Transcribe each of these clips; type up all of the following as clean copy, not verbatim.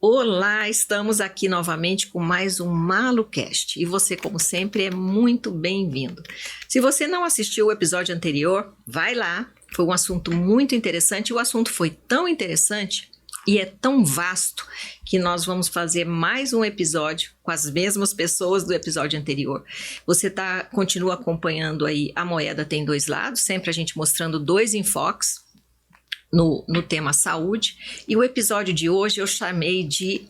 Olá, estamos aqui novamente com mais um MaluCast e você, como sempre, é muito bem-vindo. Se você não assistiu o episódio anterior, vai lá, foi um assunto muito interessante. O assunto foi tão interessante e é tão vasto que nós vamos fazer mais um episódio com as mesmas pessoas do episódio anterior. Você continua acompanhando aí A Moeda Tem Dois Lados, sempre a gente mostrando dois enfoques no tema saúde, e o episódio de hoje eu chamei de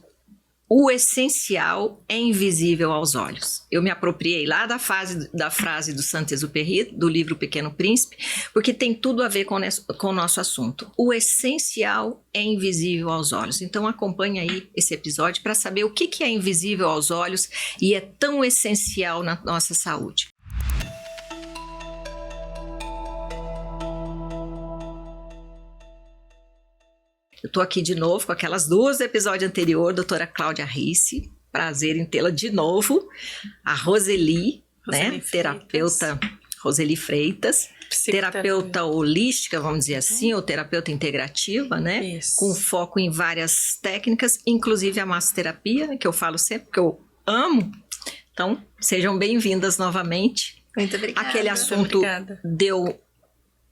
O Essencial é Invisível aos Olhos. Eu me apropriei lá da frase do Saint-Exupéry, do livro Pequeno Príncipe, porque tem tudo a ver com o nosso assunto. O essencial é invisível aos olhos. Então acompanhe aí esse episódio para saber o que é invisível aos olhos e é tão essencial na nossa saúde. Eu estou aqui de novo com aquelas duas do episódio anterior, doutora Cláudia Risse, prazer em tê-la de novo, a Roseli, né, terapeuta Roseli Freitas, terapeuta holística, vamos dizer assim, ou terapeuta integrativa, né, com foco em várias técnicas, inclusive a massoterapia, né, que eu falo sempre, que eu amo. Então, sejam bem-vindas novamente. Muito obrigada. Aquele assunto deu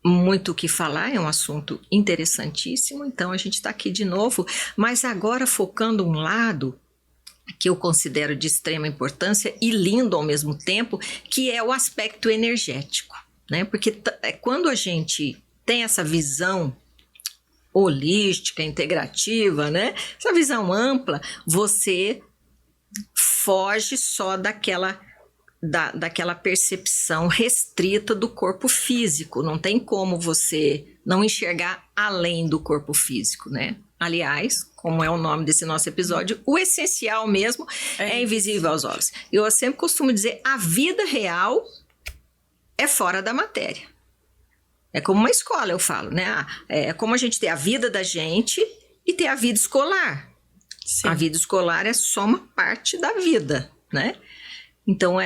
muito o que falar, é um assunto interessantíssimo, então a gente está aqui de novo, mas agora focando um lado que eu considero de extrema importância e lindo ao mesmo tempo, que é o aspecto energético, né? Porque quando a gente tem essa visão holística, integrativa, né? Essa visão ampla, você foge só daquela percepção restrita do corpo físico. Não tem como você não enxergar além do corpo físico, né? Aliás, como é o nome desse nosso episódio, o essencial mesmo é invisível aos olhos. Eu sempre costumo dizer, a vida real é fora da matéria. É como uma escola, eu falo, né? É como a gente tem a vida da gente e tem a vida escolar. Sim. A vida escolar é só uma parte da vida, né? Então,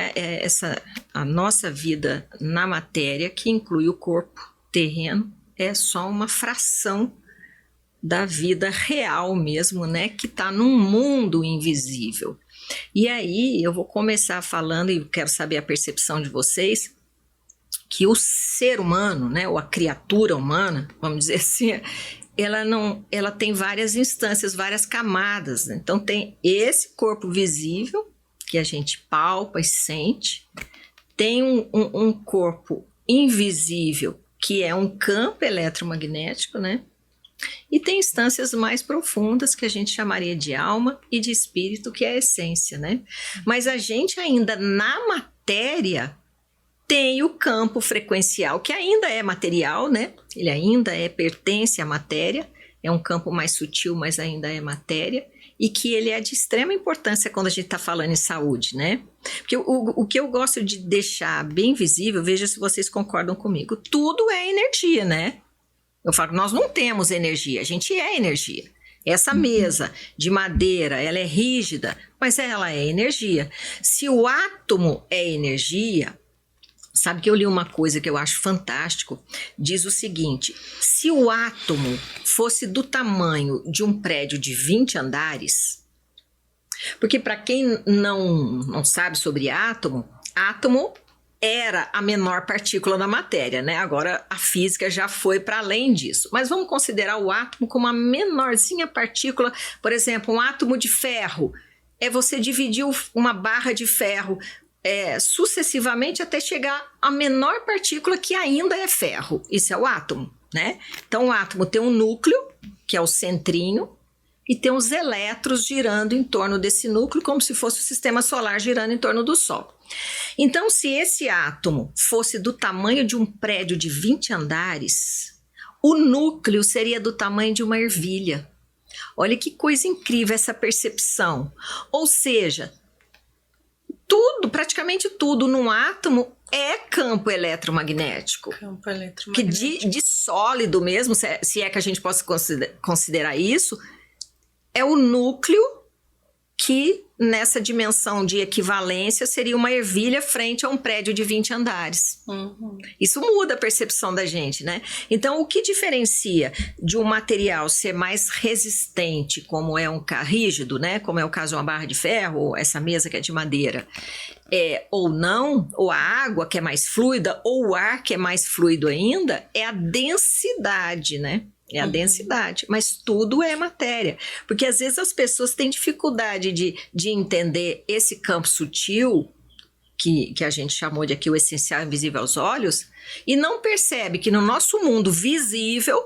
a nossa vida na matéria, que inclui o corpo terreno, é só uma fração da vida real mesmo, né? Que está num mundo invisível. E aí, eu vou começar falando, e quero saber a percepção de vocês, que o ser humano, né? Ou a criatura humana, vamos dizer assim, ela tem várias instâncias, várias camadas, né? Então, tem esse corpo visível, que a gente palpa e sente, tem um corpo invisível, que é um campo eletromagnético, né? E tem instâncias mais profundas, que a gente chamaria de alma e de espírito, que é a essência, né? Mas a gente ainda, na matéria, tem o campo frequencial, que ainda é material, né? Ele ainda pertence à matéria, é um campo mais sutil, mas ainda é matéria, e que ele é de extrema importância quando a gente está falando em saúde, né? Porque o que eu gosto de deixar bem visível, veja se vocês concordam comigo, tudo é energia, né? Eu falo, nós não temos energia, a gente é energia. Essa mesa de madeira, ela é rígida, mas ela é energia. Se o átomo é energia, sabe que eu li uma coisa que eu acho fantástico, diz o seguinte, se o átomo fosse do tamanho de um prédio de 20 andares, porque para quem não sabe sobre átomo era a menor partícula da matéria, né? Agora a física já foi para além disso, mas vamos considerar o átomo como a menorzinha partícula, por exemplo, um átomo de ferro, você dividir uma barra de ferro sucessivamente até chegar à menor partícula que ainda é ferro. Isso é o átomo, né? Então o átomo tem um núcleo, que é o centrinho, e tem os elétrons girando em torno desse núcleo, como se fosse o sistema solar girando em torno do Sol. Então, se esse átomo fosse do tamanho de um prédio de 20 andares, o núcleo seria do tamanho de uma ervilha. Olha que coisa incrível essa percepção. Ou seja, praticamente tudo num átomo é campo eletromagnético. Campo eletromagnético. Que de sólido mesmo, se é que a gente possa considerar isso, é o núcleo que nessa dimensão de equivalência seria uma ervilha frente a um prédio de 20 andares. Isso muda a percepção da gente, né? Então, o que diferencia de um material ser mais resistente, como é um carro rígido, né? Como é o caso de uma barra de ferro, ou essa mesa que é de madeira, ou não, ou a água que é mais fluida, ou o ar que é mais fluido ainda, é a densidade, né? É a densidade, mas tudo é matéria. Porque às vezes as pessoas têm dificuldade de entender esse campo sutil, que a gente chamou de aqui o essencial invisível aos olhos, e não percebe que no nosso mundo visível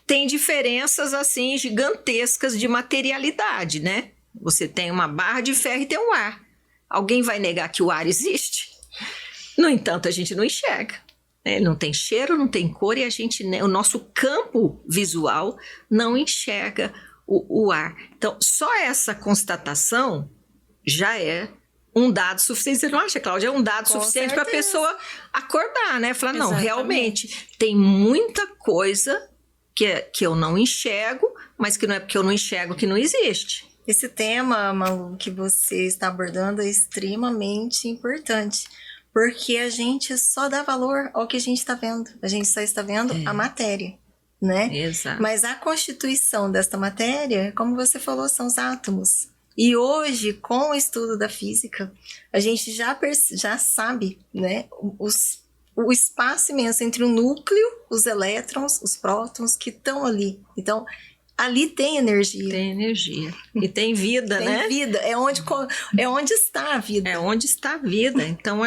tem diferenças assim gigantescas de materialidade, né? Você tem uma barra de ferro e tem um ar. Alguém vai negar que o ar existe? No entanto, a gente não enxerga. Não tem cheiro, não tem cor e o nosso campo visual não enxerga o ar. Então, só essa constatação já é um dado suficiente. Você não acha, Cláudia? É um dado suficiente para a pessoa acordar, né? Falar, não, realmente tem muita coisa que eu não enxergo, mas que não é porque eu não enxergo que não existe. Esse tema, Malu, que você está abordando é extremamente importante. Porque a gente só dá valor ao que a gente está vendo. A gente só está vendo a matéria, né? Exato. Mas a constituição desta matéria, como você falou, são os átomos. E hoje, com o estudo da física, a gente já sabe, né, o espaço imenso entre o núcleo, os elétrons, os prótons que estão ali. Então, ali tem energia. Tem energia. E tem vida, né? Tem vida. É onde está a vida. É onde está a vida. Então,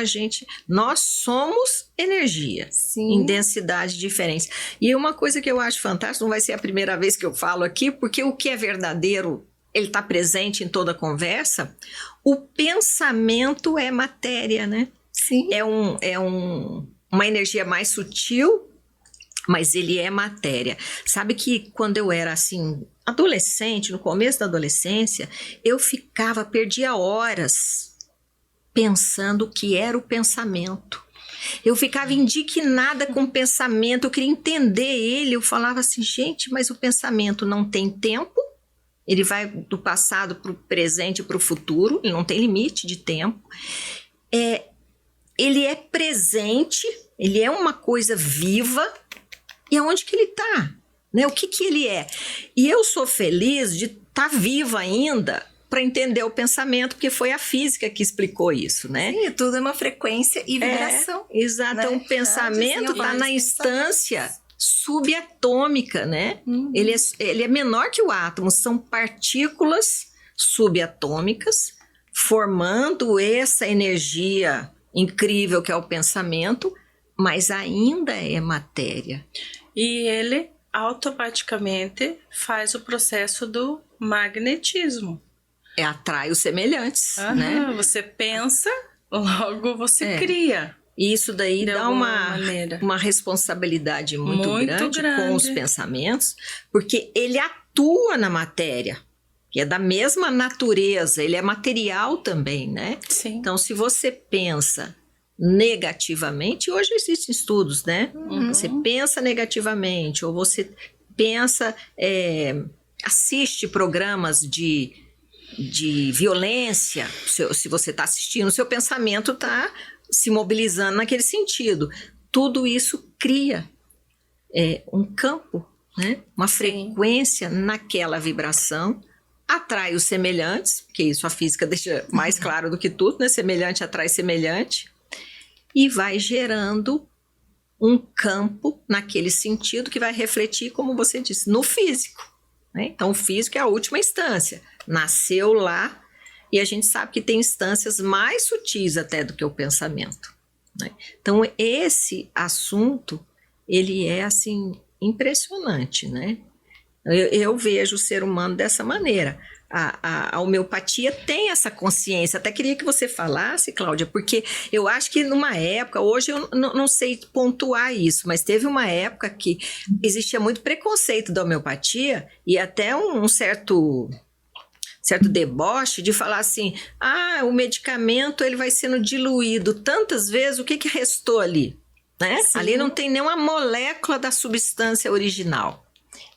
nós somos energia. Sim. Em densidades diferentes. E uma coisa que eu acho fantástica, não vai ser a primeira vez que eu falo aqui, porque o que é verdadeiro, ele está presente em toda a conversa. O pensamento é matéria, né? Sim. Uma energia mais sutil, mas ele é matéria. Sabe que quando eu era assim, adolescente, no começo da adolescência, eu perdia horas pensando o que era o pensamento. Eu ficava indignada com o pensamento, eu queria entender ele, eu falava assim, gente, mas o pensamento não tem tempo, ele vai do passado para o presente e para o futuro, ele não tem limite de tempo. Ele é presente, ele é uma coisa viva. E aonde que ele está? Né? O que ele é? E eu sou feliz de estar viva ainda para entender o pensamento, porque foi a física que explicou isso, né? Sim, tudo é uma frequência e vibração. Exato. Né? Então, o pensamento está na instância subatômica, né? Ele é menor que o átomo, são partículas subatômicas formando essa energia incrível que é o pensamento, mas ainda é matéria. E ele automaticamente faz o processo do magnetismo. Atrai os semelhantes, né? Você pensa, logo você cria. E isso daí dá uma responsabilidade muito grande com os pensamentos, porque ele atua na matéria, que é da mesma natureza, ele é material também, né? Sim. Então, se você pensa negativamente, hoje existem estudos, né? Você pensa negativamente, ou você pensa, assiste programas de violência, se você está assistindo, o seu pensamento está se mobilizando naquele sentido. Tudo isso cria um campo, né? Uma frequência naquela vibração, atrai os semelhantes, porque isso a física deixa mais claro do que tudo, né? Semelhante atrai semelhante. E vai gerando um campo naquele sentido que vai refletir, como você disse, no físico, né? Então, o físico é a última instância. Nasceu lá e a gente sabe que tem instâncias mais sutis até do que o pensamento, né? Então, esse assunto, ele é, assim, impressionante, né? Eu vejo o ser humano dessa maneira. A homeopatia tem essa consciência. Até queria que você falasse, Cláudia, porque eu acho que numa época, hoje eu não sei pontuar isso, mas teve uma época que existia muito preconceito da homeopatia e até um certo deboche de falar assim, o medicamento ele vai sendo diluído tantas vezes, o que restou ali? Né? Ali não tem nenhuma molécula da substância original.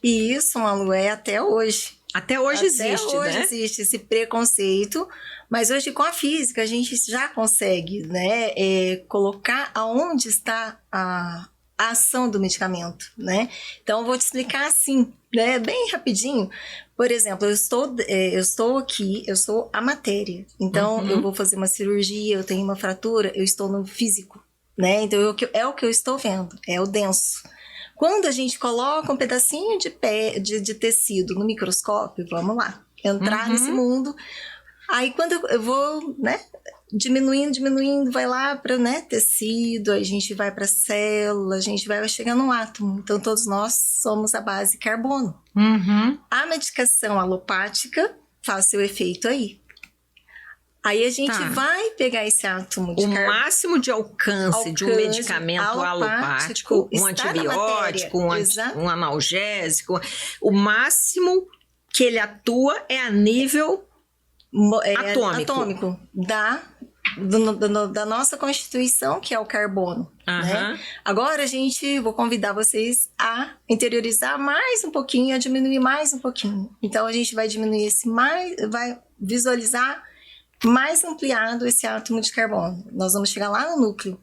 E isso, Malu, é até hoje. Até hoje existe, Até hoje né? existe esse preconceito, mas hoje com a física a gente já consegue, né, colocar aonde está a ação do medicamento, né? Então eu vou te explicar assim, né, bem rapidinho. Por exemplo, eu estou aqui, eu sou a matéria. Então eu vou fazer uma cirurgia, eu tenho uma fratura, eu estou no físico, né? Então é o que eu estou vendo, é o denso. Quando a gente coloca um pedacinho de tecido no microscópio, vamos lá, entrar nesse mundo. Aí quando eu vou, né, diminuindo, vai lá para, né, tecido, aí a gente vai para célula, a gente vai chegar no átomo. Então todos nós somos a base carbono. A medicação alopática faz seu efeito aí. Aí a gente vai pegar esse átomo de O máximo de alcance de um medicamento alopático, um antibiótico, um analgésico, o máximo que ele atua é a nível atômico da nossa constituição, que é o carbono. Né? Agora vou convidar vocês a interiorizar mais um pouquinho, a diminuir mais um pouquinho. Então a gente vai diminuir vai visualizar mais ampliado esse átomo de carbono. Nós vamos chegar lá no núcleo.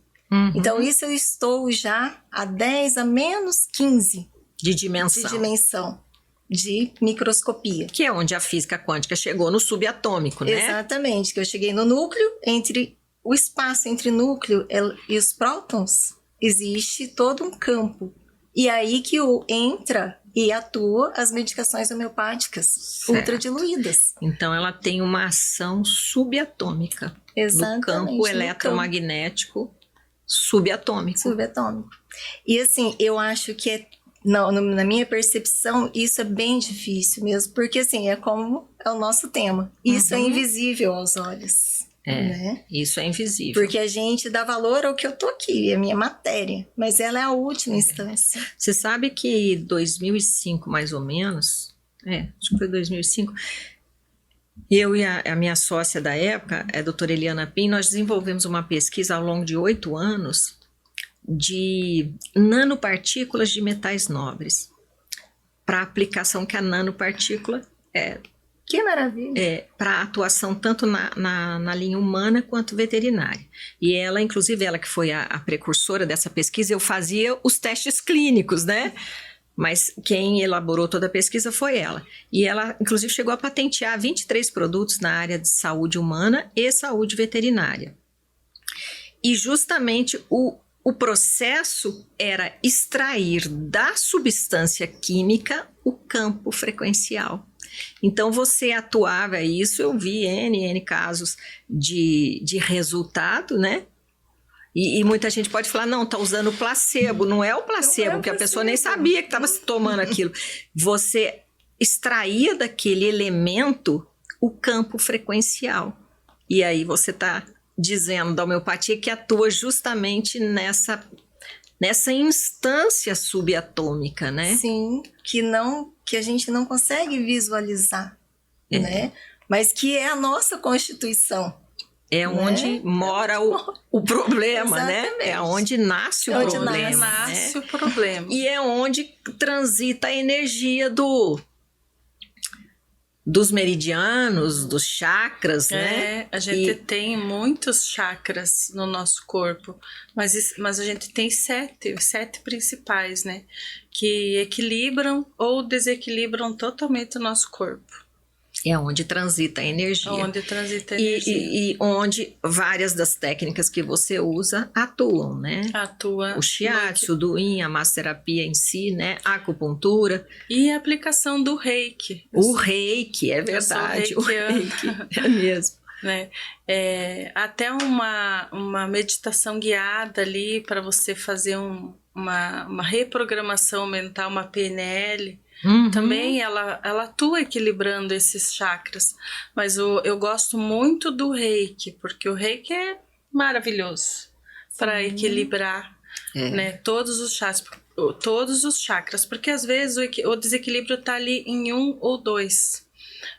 Então, isso eu estou já a 10 a menos 15 de dimensão de microscopia. Que é onde a física quântica chegou no subatômico, né? Exatamente, que eu cheguei no núcleo, o espaço entre núcleo e os prótons, existe todo um campo. E aí que entra e atua as medicações homeopáticas ultradiluídas. Então, ela tem uma ação subatômica no campo eletromagnético subatômico. E assim, eu acho que na minha percepção, isso é bem difícil mesmo, porque assim, é como é o nosso tema. Isso é invisível aos olhos. Né? Isso é invisível. Porque a gente dá valor ao que eu tô aqui, é a minha matéria, mas ela é a última instância. Você sabe que 2005, mais ou menos, acho que foi 2005, eu e a minha sócia da época, a doutora Eliana Pim, nós desenvolvemos uma pesquisa ao longo de 8 anos de nanopartículas de metais nobres, para aplicação que a nanopartícula Que maravilha! Para atuação tanto na linha humana quanto veterinária. E ela, inclusive, ela que foi a precursora dessa pesquisa, eu fazia os testes clínicos, né? Mas quem elaborou toda a pesquisa foi ela. E ela, inclusive, chegou a patentear 23 produtos na área de saúde humana e saúde veterinária. E justamente o processo era extrair da substância química o campo frequencial. Então, você atuava isso, eu vi N casos de resultado, né? E muita gente pode falar, não, tá usando placebo. Não é o placebo, porque a pessoa nem sabia que estava tomando aquilo. Você extraía daquele elemento o campo frequencial. E aí você está dizendo da homeopatia que atua justamente nessa instância subatômica, né? Sim, que a gente não consegue visualizar, né? Mas que é a nossa constituição. É onde mora o problema, né? É onde nasce o problema. Nasce o problema. E é onde transita a energia dos meridianos, dos chakras, né? A gente tem muitos chakras no nosso corpo, mas a gente tem sete principais, né? Que equilibram ou desequilibram totalmente o nosso corpo. É onde transita a energia. E onde várias das técnicas que você usa atuam, né? O shiatsu, do yin, a massoterapia em si, né? A acupuntura. E a aplicação do reiki. O reiki, é verdade. O reiki, é mesmo. Né? Até uma meditação guiada ali para você fazer uma reprogramação mental, uma PNL. Também ela atua equilibrando esses chakras, mas eu gosto muito do reiki, porque o reiki é maravilhoso para equilibrar, né, todos os chakras, porque às vezes o desequilíbrio está ali em um ou dois,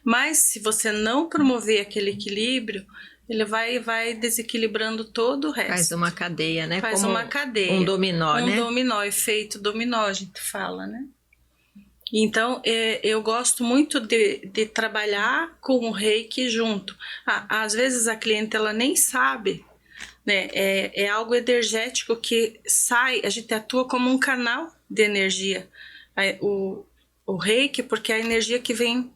mas se você não promover aquele equilíbrio, ele vai desequilibrando todo o resto. Faz uma cadeia, né? Faz uma cadeia. Um dominó, né? Um dominó, efeito dominó, a gente fala, né? Então, eu gosto muito de trabalhar com o reiki junto. Às vezes a cliente ela nem sabe, né? É algo energético que sai, a gente atua como um canal de energia. O reiki, porque é a energia que vem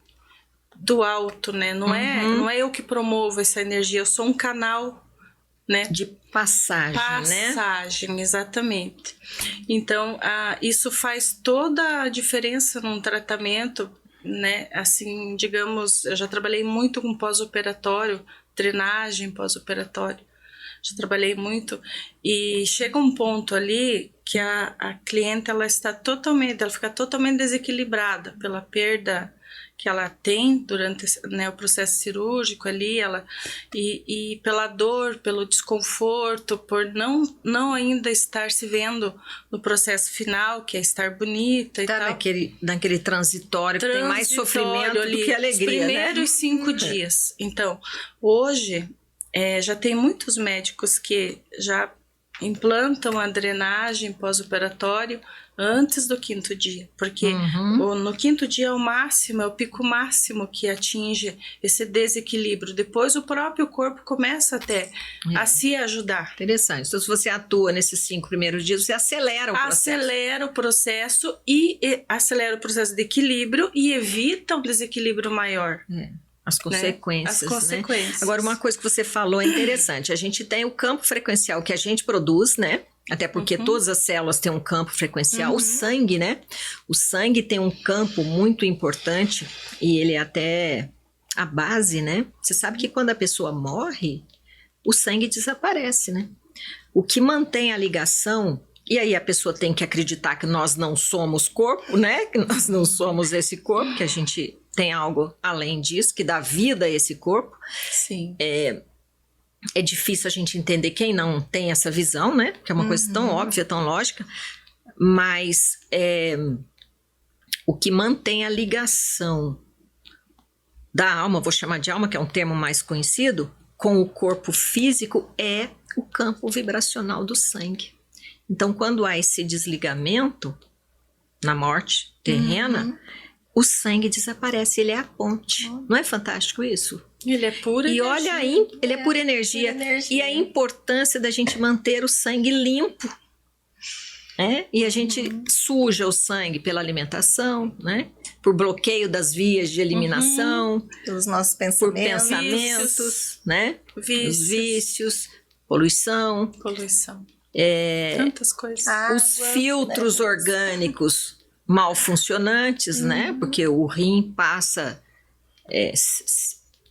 do alto, né? Não é eu que promovo essa energia, eu sou um canal, né? De passagem, né? Passagem, exatamente. Então, isso faz toda a diferença num tratamento, né? Assim, digamos, eu já trabalhei muito com pós-operatório, drenagem pós-operatório. Já trabalhei muito e chega um ponto ali que a cliente ela fica totalmente desequilibrada pela perda que ela tem durante, né, o processo cirúrgico ali, e pela dor, pelo desconforto, por não ainda estar se vendo no processo final, que é estar bonita e tal. Naquele transitório que tem mais sofrimento ali, do que alegria, os primeiros 5 dias. Então, hoje, já tem muitos médicos que já implantam a drenagem pós-operatório antes do 5º dia, porque no 5º dia é o máximo, é o pico máximo que atinge esse desequilíbrio. Depois o próprio corpo começa até a se ajudar. Interessante. Então, se você atua nesses 5 primeiros dias, você acelera o processo. Acelera o processo e acelera o processo de equilíbrio e evita um desequilíbrio maior. As consequências, As consequências. Né? Agora, uma coisa que você falou é interessante. A gente tem o campo frequencial que a gente produz, né? Até porque todas as células têm um campo frequencial. O sangue, né? O sangue tem um campo muito importante e ele é até a base, né? Você sabe que quando a pessoa morre, o sangue desaparece, né? O que mantém a ligação... E aí a pessoa tem que acreditar que nós não somos corpo, né? Que nós não somos esse corpo, que a gente tem algo além disso, que dá vida a esse corpo. Sim. É difícil a gente entender quem não tem essa visão, né? Que é uma coisa tão óbvia, tão lógica. Mas o que mantém a ligação da alma, vou chamar de alma, que é um termo mais conhecido, com o corpo físico é o campo vibracional do sangue. Então, quando há esse desligamento na morte terrena, o sangue desaparece, ele é a ponte. Não é fantástico isso? Ele é pura energia. E olha aí, ele é pura energia. E a importância da gente manter o sangue limpo. E a gente suja o sangue pela alimentação, né? Por bloqueio das vias de eliminação. Pelos nossos pensamentos. Por pensamentos, né? Vícios. Os vícios, poluição. Tantas coisas. Os filtros orgânicos mal funcionantes, né? Porque o rim passa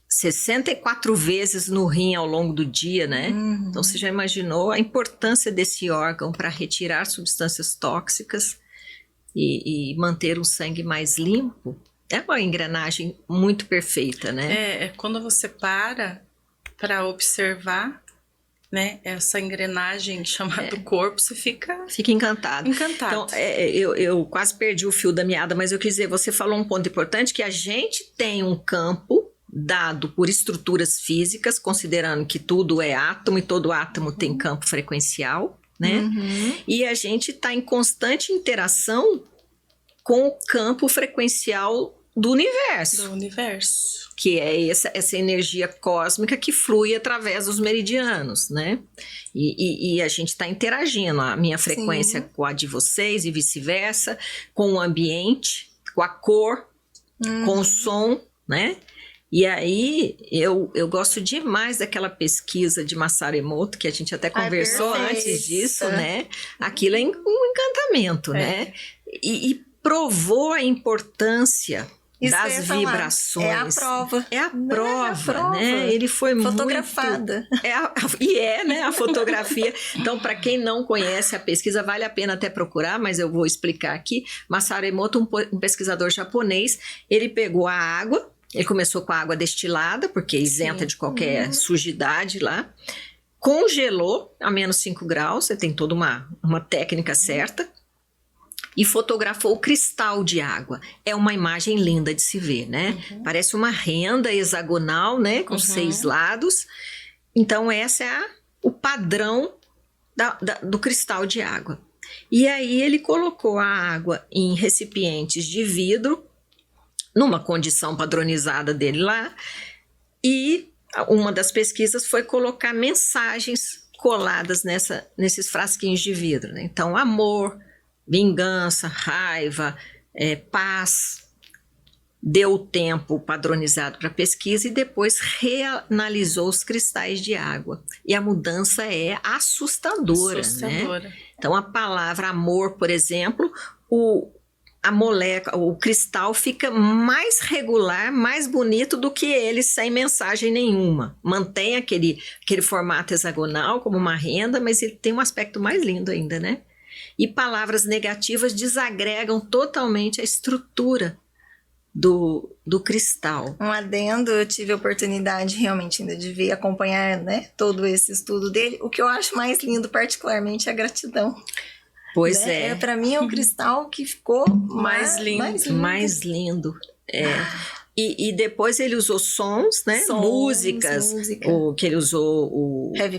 64 vezes no rim ao longo do dia, né? Então você já imaginou a importância desse órgão para retirar substâncias tóxicas e manter um sangue mais limpo? É uma engrenagem muito perfeita, né? Quando você para observar, né, essa engrenagem chamada corpo, você fica encantado. Então, eu quase perdi o fio da meada, mas eu quis dizer, você falou um ponto importante, que a gente tem um campo dado por estruturas físicas, considerando que tudo é átomo e todo átomo tem campo frequencial, né? E a gente está em constante interação com o campo frequencial do universo. Que é essa energia cósmica que flui através dos meridianos, né? E a gente está interagindo, a minha frequência com a de vocês e vice-versa, com o ambiente, com a cor, com o som, né? E aí, eu gosto demais daquela pesquisa de Masaru Emoto, que a gente até conversou antes disso, né? Aquilo é um encantamento, né? E provou a importância das vibrações. É a prova. É a prova, né? Ele foi fotografada. Né? A fotografia. Então, para quem não conhece a pesquisa, vale a pena até procurar, mas eu vou explicar aqui. Masaru Emoto, um pesquisador japonês, ele pegou a água, ele começou com a água destilada, porque é isenta de qualquer sujidade lá, congelou a menos 5 graus, você tem toda uma técnica certa, e fotografou o cristal de água. É uma imagem linda de se ver, né? Parece uma renda hexagonal, né? Com 6 lados. Então, esse é o padrão do cristal de água. E aí ele colocou a água em recipientes de vidro, numa condição padronizada dele lá, e uma das pesquisas foi colocar mensagens coladas nesses frasquinhos de vidro, né? Então, amor, vingança, raiva, paz. Deu o tempo padronizado para a pesquisa e depois reanalisou os cristais de água. E a mudança é assustadora, né? Então, a palavra amor, por exemplo, a molécula, o cristal fica mais regular, mais bonito do que ele sem mensagem nenhuma. Mantém aquele formato hexagonal como uma renda, mas ele tem um aspecto mais lindo ainda, né? E palavras negativas desagregam totalmente a estrutura do cristal. Um adendo, eu tive a oportunidade realmente ainda de ver, acompanhar, né, todo esse estudo dele. O que eu acho mais lindo particularmente é a gratidão. Pois né? é. Para mim é um cristal que ficou mais lindo. Mais lindo. E depois ele usou sons, né? Música. Que ele usou o heavy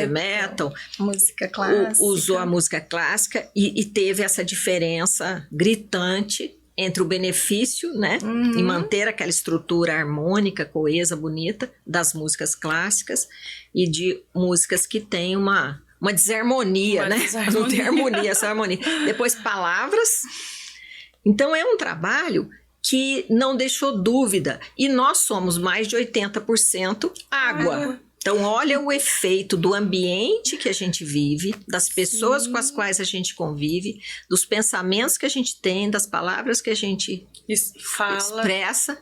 metal. Música clássica. Usou a música clássica e teve essa diferença gritante entre o benefício, né? Em manter aquela estrutura harmônica, coesa, bonita das músicas clássicas e de músicas que têm uma desarmonia, né? Não tem harmonia, essa harmonia. Depois palavras. Então é um trabalho que não deixou dúvida. E nós somos mais de 80% água. Então, olha o efeito do ambiente que a gente vive, das pessoas com as quais a gente convive, dos pensamentos que a gente tem, das palavras que a gente expressa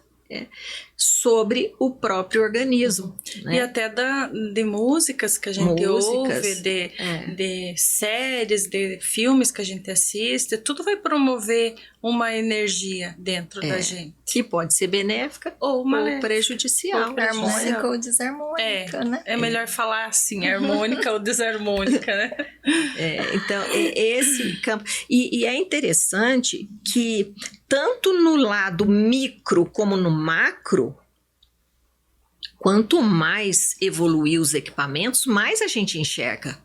sobre o próprio organismo. Né? E até de músicas que a gente ouve, de séries, de filmes que a gente assiste, tudo vai promover uma energia dentro da gente. Que pode ser benéfica ou prejudicial. Harmônica ou desarmônica, né? É melhor falar assim, harmônica ou desarmônica, né? Então, esse campo... E é interessante que tanto no lado micro como no macro, quanto mais evoluir os equipamentos, mais a gente enxerga.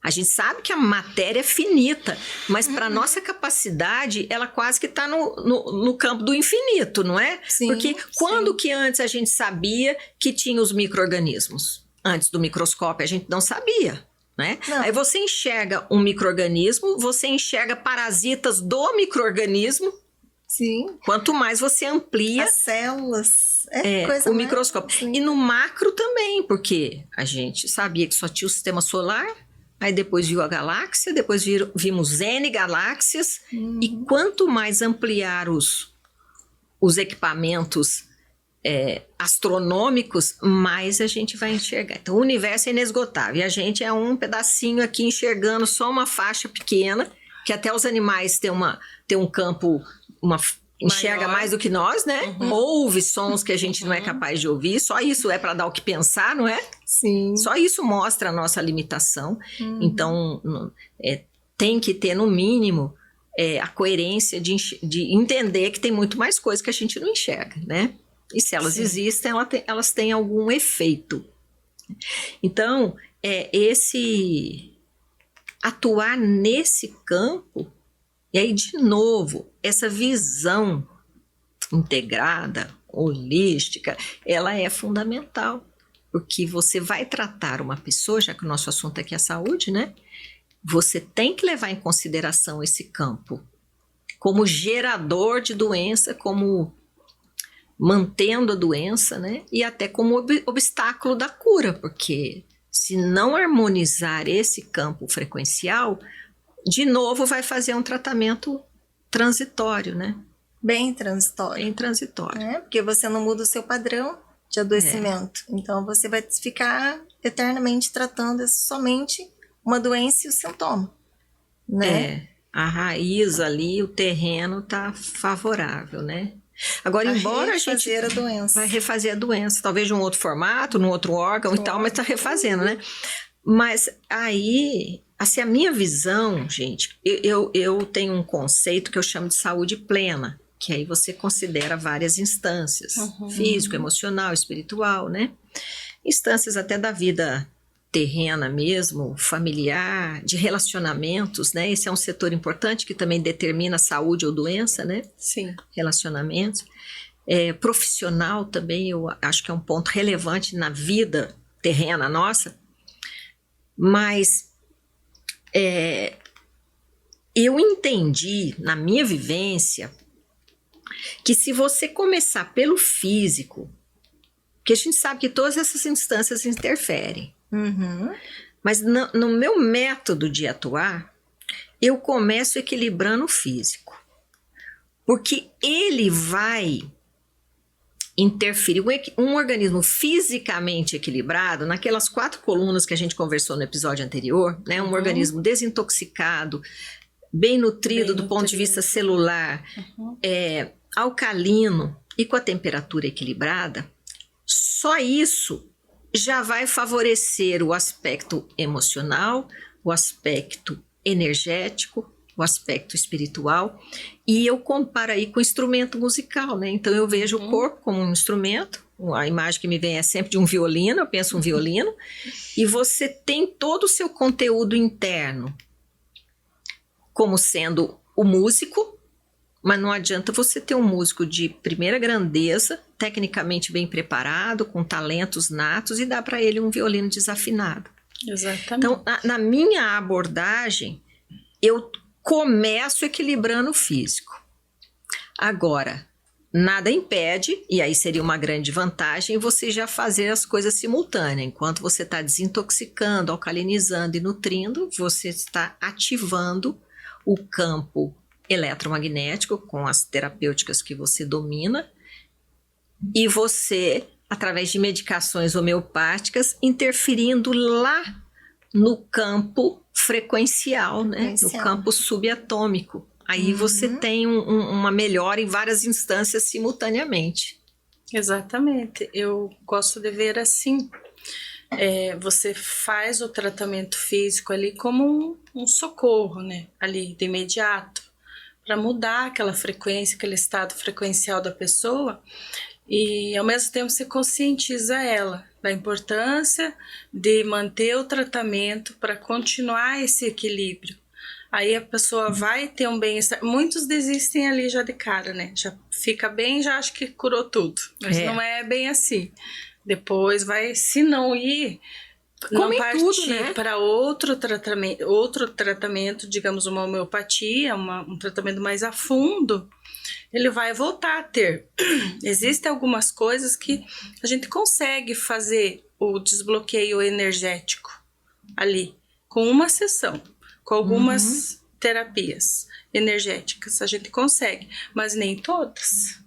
A gente sabe que a matéria é finita, mas para a nossa capacidade, ela quase que está no campo do infinito, não é? Sim, porque quando que antes a gente sabia que tinha os micro-organismos? Antes do microscópio, a gente não sabia. Né? Aí você enxerga um micro-organismo, você enxerga parasitas do micro-organismo. Sim. Quanto mais você amplia as células, o microscópio. E no macro também, porque a gente sabia que só tinha o sistema solar, aí depois viu a galáxia, depois vimos N galáxias, e quanto mais ampliar os equipamentos astronômicos, mais a gente vai enxergar. Então, o universo é inesgotável, e a gente é um pedacinho aqui enxergando só uma faixa pequena, que até os animais têm um campo... enxerga mais do que nós, né? Ouve sons que a gente não é capaz de ouvir. Só isso é para dar o que pensar, não é? Sim. Só isso mostra a nossa limitação. Então, tem que ter, no mínimo, a coerência de entender que tem muito mais coisa que a gente não enxerga, né? E se elas existem, elas têm algum efeito. Então, atuar nesse campo. E aí, de novo, essa visão integrada, holística, ela é fundamental. Porque você vai tratar uma pessoa, já que o nosso assunto aqui é saúde, né? Você tem que levar em consideração esse campo como gerador de doença, como mantendo a doença, né? E até como obstáculo da cura, porque se não harmonizar esse campo frequencial... de novo vai fazer um tratamento transitório, né? Bem transitório. Bem transitório. Porque você não muda o seu padrão de adoecimento. Então, você vai ficar eternamente tratando somente uma doença e o sintoma, né? A raiz ali, o terreno tá favorável, né? Agora, embora a gente vai refazer a doença, talvez de um outro formato, num outro órgão e tal, mas tá refazendo, né? Mas aí... assim, a minha visão, gente, eu tenho um conceito que eu chamo de saúde plena, que aí você considera várias instâncias, físico, emocional, espiritual, né? Instâncias até da vida terrena mesmo, familiar, de relacionamentos, né? Esse é um setor importante que também determina saúde ou doença, né? Sim. Relacionamentos. Profissional também, eu acho que é um ponto relevante na vida terrena nossa, mas eu entendi na minha vivência que se você começar pelo físico, porque a gente sabe que todas essas instâncias interferem, mas no meu método de atuar, eu começo equilibrando o físico, porque ele vai interferir. Um organismo fisicamente equilibrado, naquelas 4 colunas que a gente conversou no episódio anterior, né? Um organismo desintoxicado, bem nutrido do ponto de vista celular, alcalino e com a temperatura equilibrada, só isso já vai favorecer o aspecto emocional, o aspecto energético, o aspecto espiritual, e eu comparo aí com o instrumento musical, né? Então eu vejo o corpo como um instrumento, a imagem que me vem é sempre de um violino, eu penso um violino, e você tem todo o seu conteúdo interno como sendo o músico, mas não adianta você ter um músico de primeira grandeza, tecnicamente bem preparado, com talentos natos, e dar para ele um violino desafinado. Exatamente. Então, na minha abordagem, eu começo equilibrando o físico. Agora, nada impede, e aí seria uma grande vantagem, você já fazer as coisas simultâneas. Enquanto você está desintoxicando, alcalinizando e nutrindo, você está ativando o campo eletromagnético com as terapêuticas que você domina, e você, através de medicações homeopáticas, interferindo lá no campo frequencial, né? No campo subatômico. Aí você tem uma melhora em várias instâncias simultaneamente. Exatamente. Eu gosto de ver assim. Você faz o tratamento físico ali como um socorro, né? Ali de imediato, para mudar aquela frequência, aquele estado frequencial da pessoa, e ao mesmo tempo você conscientiza ela da importância de manter o tratamento para continuar esse equilíbrio. Aí a pessoa vai ter um bem-estar. Muitos desistem ali já de cara, né? Já fica bem, já acha que curou tudo. Mas não é bem assim. Depois vai, se não ir, não partir para outro tratamento, digamos uma homeopatia, um tratamento mais a fundo, ele vai voltar a ter. Existem algumas coisas que a gente consegue fazer o desbloqueio energético ali, com uma sessão, com algumas terapias energéticas, a gente consegue, mas nem todas.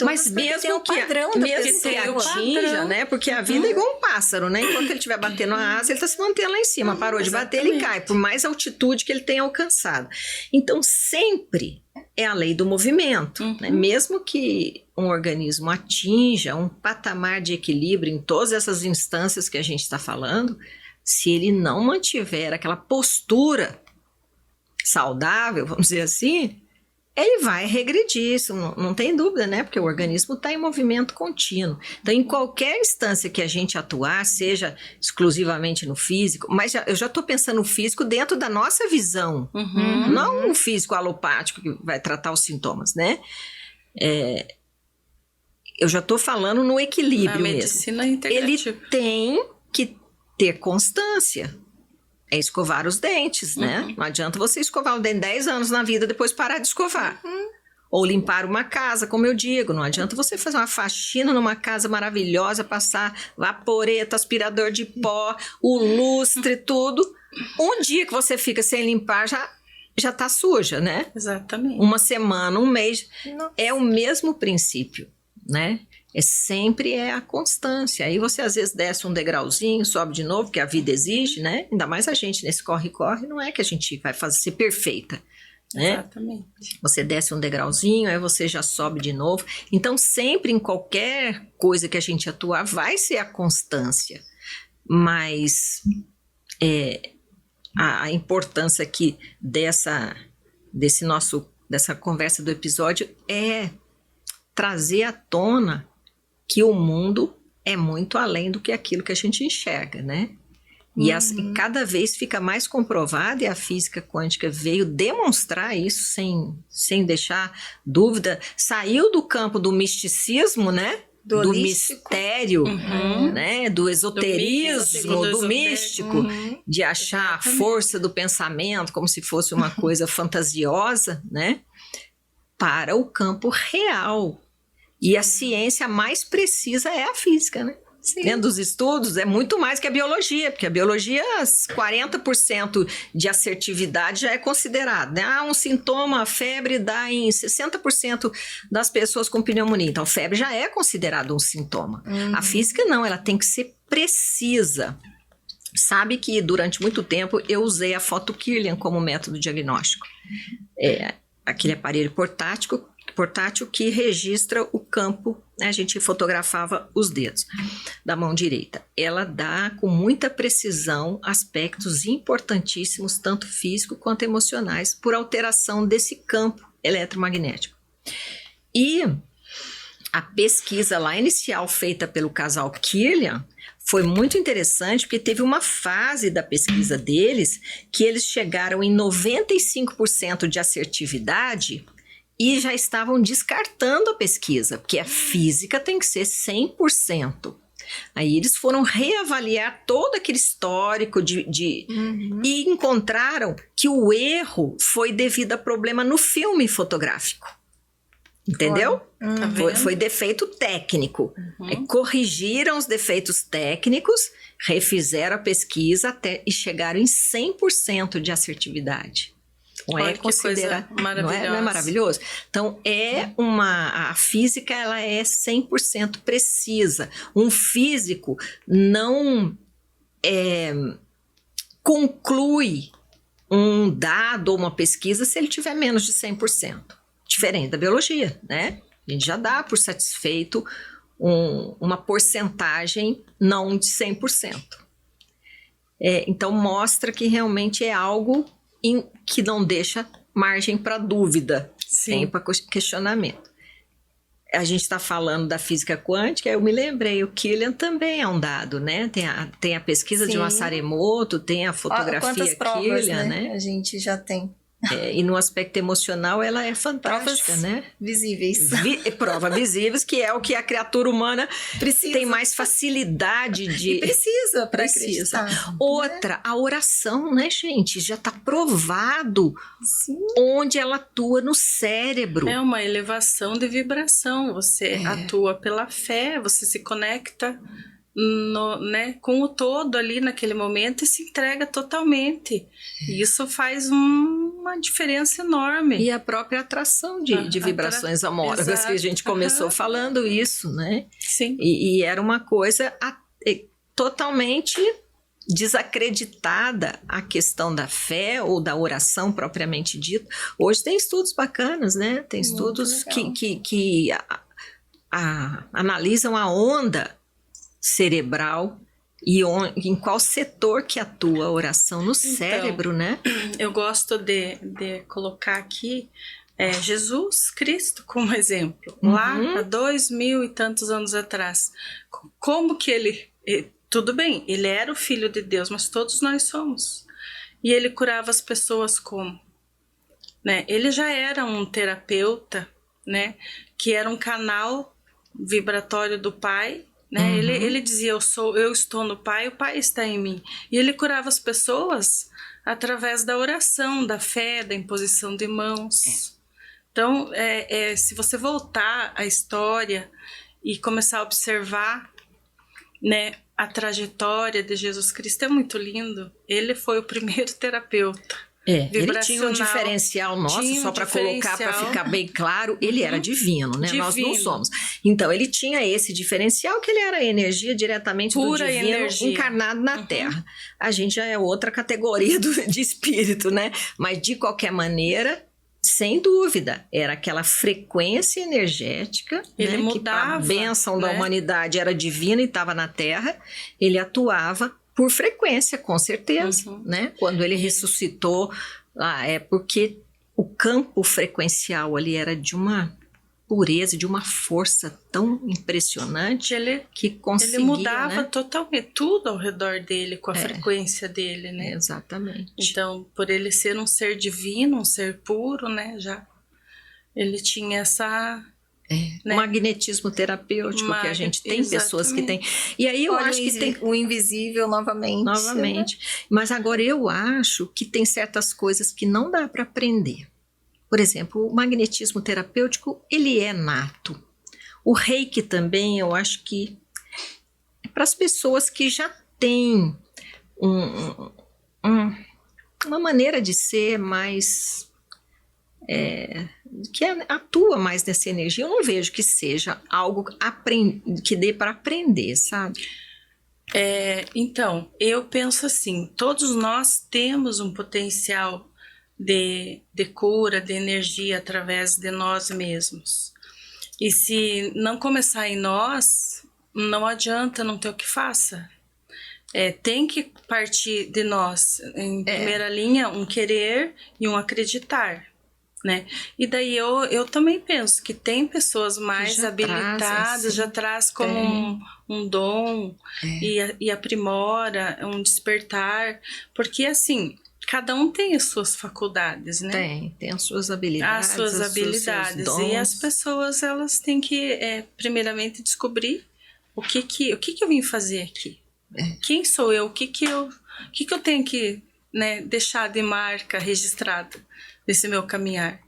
Mas mesmo que atinja, né? Porque a vida é igual um pássaro, né? Enquanto ele estiver batendo a asa, ele está se mantendo lá em cima. Parou de bater, ele cai, por mais altitude que ele tenha alcançado. Então, sempre é a lei do movimento, né? Mesmo que um organismo atinja um patamar de equilíbrio em todas essas instâncias que a gente está falando, se ele não mantiver aquela postura saudável, vamos dizer assim, ele vai regredir, isso não tem dúvida, né? Porque o organismo está em movimento contínuo. Então, em qualquer instância que a gente atuar, seja exclusivamente no físico, mas eu já estou pensando no físico dentro da nossa visão, não o físico alopático que vai tratar os sintomas, né? Eu já estou falando no equilíbrio mesmo. Medicina integrativa. Ele tem que ter constância. É escovar os dentes, né? Não adianta você escovar o dente 10 anos na vida, depois parar de escovar. Ou limpar uma casa, como eu digo. Não adianta você fazer uma faxina numa casa maravilhosa, passar vaporeta, aspirador de pó, o lustre, tudo. Um dia que você fica sem limpar, já tá suja, né? Exatamente. Uma semana, um mês. É o mesmo princípio, né? Sempre é a constância. Aí você às vezes desce um degrauzinho, sobe de novo, que a vida exige, né? Ainda mais a gente nesse corre-corre, não é que a gente vai fazer ser perfeita, né? Exatamente. Você desce um degrauzinho, aí você já sobe de novo. Então sempre em qualquer coisa que a gente atuar, vai ser a constância. Mas a importância aqui dessa conversa do episódio é trazer à tona que o mundo é muito além do que aquilo que a gente enxerga, né? E cada vez fica mais comprovado, e a física quântica veio demonstrar isso sem deixar dúvida. Saiu do campo do misticismo, né? Do mistério, né? Do esoterismo, do místico, de achar a força do pensamento como se fosse uma coisa fantasiosa, né? Para o campo real. E a ciência mais precisa é a física, né? Dentro dos estudos, é muito mais que a biologia, porque a biologia, 40% de assertividade já é considerado, né? Um sintoma, a febre dá em 60% das pessoas com pneumonia. Então, febre já é considerado um sintoma. A física não, ela tem que ser precisa. Sabe que durante muito tempo eu usei a foto Kirlian como método diagnóstico. Aquele aparelho portátil que registra o campo, né? A gente fotografava os dedos da mão direita. Ela dá com muita precisão aspectos importantíssimos, tanto físicos quanto emocionais, por alteração desse campo eletromagnético. E a pesquisa lá inicial feita pelo casal Kirlian foi muito interessante, porque teve uma fase da pesquisa deles que eles chegaram em 95% de assertividade e já estavam descartando a pesquisa, porque a física tem que ser 100%. Aí eles foram reavaliar todo aquele histórico e encontraram que o erro foi devido a problema no filme fotográfico. Entendeu? Foi defeito técnico. Corrigiram os defeitos técnicos, refizeram a pesquisa e chegaram em 100% de assertividade. Não é considerar, não é maravilhoso? Então, a física ela é 100% precisa. Um físico não conclui um dado ou uma pesquisa se ele tiver menos de 100%. Diferente da biologia, né? A gente já dá por satisfeito uma porcentagem não de 100%. Então, mostra que realmente é algo que não deixa margem para dúvida, nem para questionamento. A gente está falando da física quântica, eu me lembrei, o Kirlian também é um dado, né? Tem a pesquisa de Masaremoto, tem a fotografia Kirlian, né? A gente já tem. E no aspecto emocional ela é fantástica, provas, né? Visíveis. Provas visíveis, que é o que a criatura humana tem mais facilidade de... E precisa para acreditar. Outra, a oração, né, gente? Já está provado onde ela atua no cérebro. É uma elevação de vibração. Você atua pela fé, você se conecta com o todo ali naquele momento e se entrega totalmente. E isso faz uma diferença enorme. E a própria atração de vibrações amórficas, que a gente começou falando isso, né? Sim. E era uma coisa totalmente desacreditada a questão da fé ou da oração propriamente dita. Hoje tem estudos bacanas, né? Tem estudos que analisam a onda cerebral e em qual setor que atua a oração no cérebro, né? Eu gosto de colocar aqui Jesus Cristo como exemplo. Lá há 2000 e tantos anos atrás. Como que ele... Tudo bem, ele era o Filho de Deus, mas todos nós somos. E ele curava as pessoas como? Né? Ele já era um terapeuta, né? Que era um canal vibratório do Pai, né? Ele dizia, eu estou no Pai, o Pai está em mim. E ele curava as pessoas através da oração, da fé, da imposição de mãos. Então, se você voltar à história e começar a observar, né, a trajetória de Jesus Cristo, é muito lindo. Ele foi o primeiro terapeuta. Ele tinha um diferencial nosso, só para colocar, para ficar bem claro, ele era divino, né? Divino. Nós não somos. Então, ele tinha esse diferencial, que ele era energia diretamente pura do divino, energia. Encarnado na Terra. A gente já é outra categoria de espírito, né? Mas, de qualquer maneira, sem dúvida, era aquela frequência energética, ele mudava, que a bênção da humanidade era divina e estava na Terra, ele atuava por frequência, com certeza, né? Quando ele ressuscitou, porque o campo frequencial ali era de uma pureza e de uma força tão impressionante que conseguia, ele mudava, né? totalmente tudo ao redor dele com a frequência dele, né? Exatamente. Então, por ele ser um ser divino, um ser puro, né? Já ele tinha essa né? Magnetismo terapêutico que a gente tem, pessoas que têm. E aí eu acho que tem o invisível novamente. Né? Mas agora eu acho que tem certas coisas que não dá para aprender. Por exemplo, o magnetismo terapêutico, ele é nato. O Reiki também, eu acho que é para as pessoas que já têm uma maneira de ser mais... que atua mais nessa energia. Eu não vejo que seja algo que dê para aprender, sabe? Então, eu penso assim, todos nós temos um potencial de cura, de energia através de nós mesmos. E se não começar em nós, não adianta, não ter o que faça. Tem que partir de nós. Em primeira linha, um querer e um acreditar. Né? E daí eu também penso que tem pessoas mais habilitadas, já traz como um dom e aprimora, um despertar. Porque assim... Cada um tem as suas faculdades, né? Tem as suas habilidades. As suas habilidades. Seus dons. E as pessoas, elas têm que, primeiramente, descobrir o que eu vim fazer aqui. Quem sou eu? O que eu tenho que, né, deixar de marca registrada nesse meu caminhar?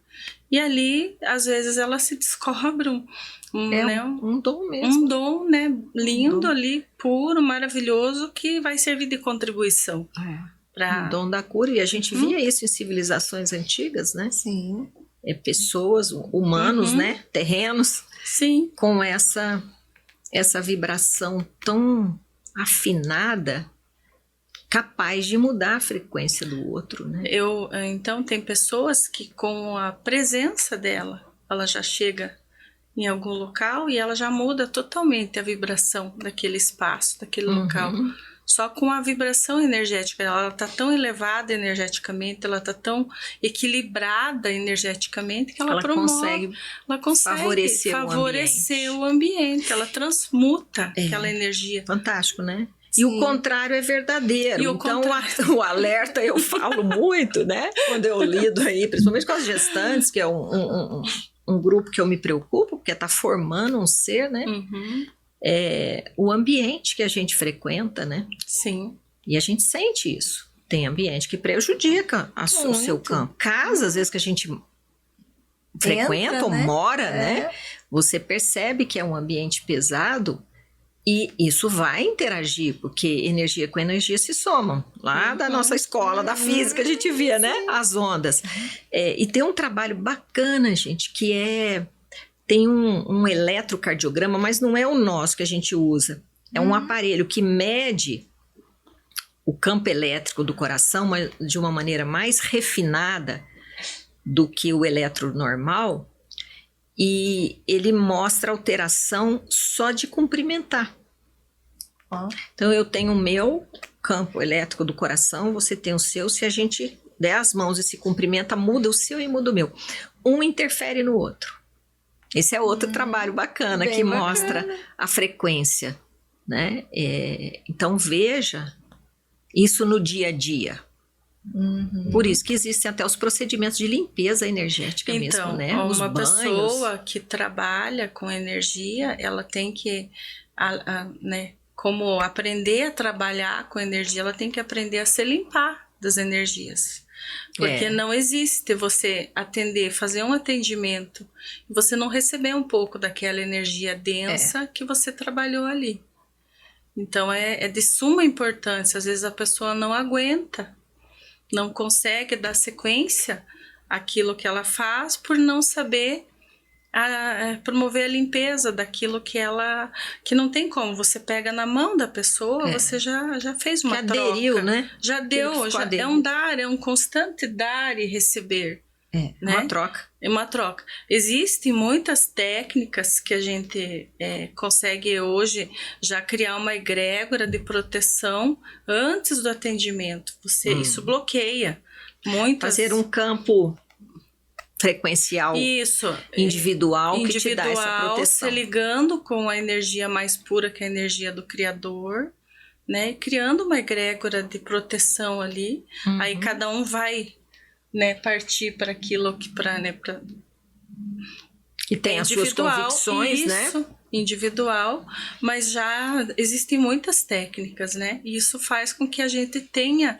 E ali, às vezes, elas se descobrem um dom mesmo. Um dom, né? Lindo ali, puro, maravilhoso, que vai servir de contribuição. O dom da cura, e a gente via isso em civilizações antigas, né? Sim. Pessoas, humanos, né? Terrenos. Sim. Com essa vibração tão afinada, capaz de mudar a frequência do outro, né? Então, tem pessoas que com a presença dela, ela já chega em algum local e ela já muda totalmente a vibração daquele espaço, daquele local. Só com a vibração energética, ela está tão elevada energeticamente, ela está tão equilibrada energeticamente que ela consegue favorecer o ambiente, ela transmuta aquela energia. Fantástico, né? Sim. E o contrário é verdadeiro. Então, o alerta eu falo muito, né? Quando eu lido aí, principalmente com as gestantes, que é um grupo que eu me preocupo, porque está formando um ser, né? O ambiente que a gente frequenta, né? Sim. E a gente sente isso. Tem ambiente que prejudica o seu campo. Casa, às vezes, que a gente frequenta ou mora, né? Você percebe que é um ambiente pesado e isso vai interagir, porque energia com energia se somam. Lá da nossa escola, da física, a gente via, né? As ondas. E tem um trabalho bacana, gente, que tem um eletrocardiograma, mas não é o nosso que a gente usa. É um aparelho que mede o campo elétrico do coração mas de uma maneira mais refinada do que o eletro normal, e ele mostra alteração só de cumprimentar. Então, eu tenho o meu campo elétrico do coração, você tem o seu. Se a gente der as mãos e se cumprimenta, muda o seu e muda o meu. Um interfere no outro. Esse é outro trabalho bacana que mostra a frequência, né? Então, veja isso no dia a dia. Por isso que existem até os procedimentos de limpeza energética mesmo, né? Uma pessoa que trabalha com energia, ela tem que, né, como aprender a trabalhar com energia, ela tem que aprender a se limpar das energias. Porque não existe você atender, fazer um atendimento e você não receber um pouco daquela energia densa que você trabalhou ali. Então, é de suma importância. Às vezes a pessoa não aguenta, não consegue dar sequência àquilo que ela faz por não saber promover a limpeza daquilo que não tem como. Você pega na mão da pessoa, você já fez uma troca. Aderiu, né? Já deu, é um dar, é um constante dar e receber. Né? Uma troca. É uma troca. Existem muitas técnicas que a gente consegue hoje já criar uma egrégora de proteção antes do atendimento. Isso bloqueia. Fazer um campo frequencial Isso. individual que te dá essa proteção. Se ligando com a energia mais pura, que é a energia do Criador, né? Criando uma egrégora de proteção ali. Aí cada um vai, né, partir para aquilo que que tem as suas convicções, isso, né? Individual, mas já existem muitas técnicas, né? E isso faz com que a gente tenha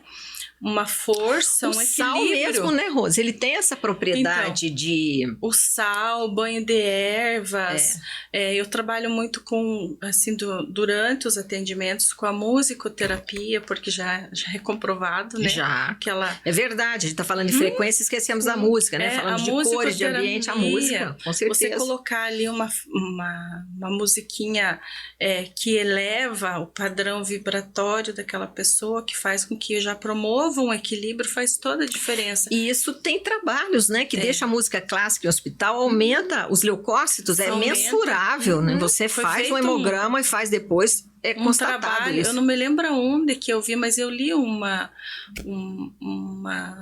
uma força, um equilíbrio. O sal mesmo, né, Rose? Ele tem essa propriedade então, de... O sal, banho de ervas. Eu trabalho muito com, assim, durante os atendimentos com a musicoterapia, porque já é comprovado, né? Já. Que ela... É verdade, a gente tá falando de frequência e esquecemos da música, né? Falando de cores, de ambiente, a música, com certeza. Você colocar ali uma musiquinha que eleva o padrão vibratório daquela pessoa, que faz com que já promova um equilíbrio, faz toda a diferença. E isso tem trabalhos, né? Que deixa a música clássica em hospital, aumenta os leucócitos, é mensurável, né? Você faz um hemograma e faz depois, constatado trabalho, isso. Eu não me lembro onde que eu vi, mas eu li uma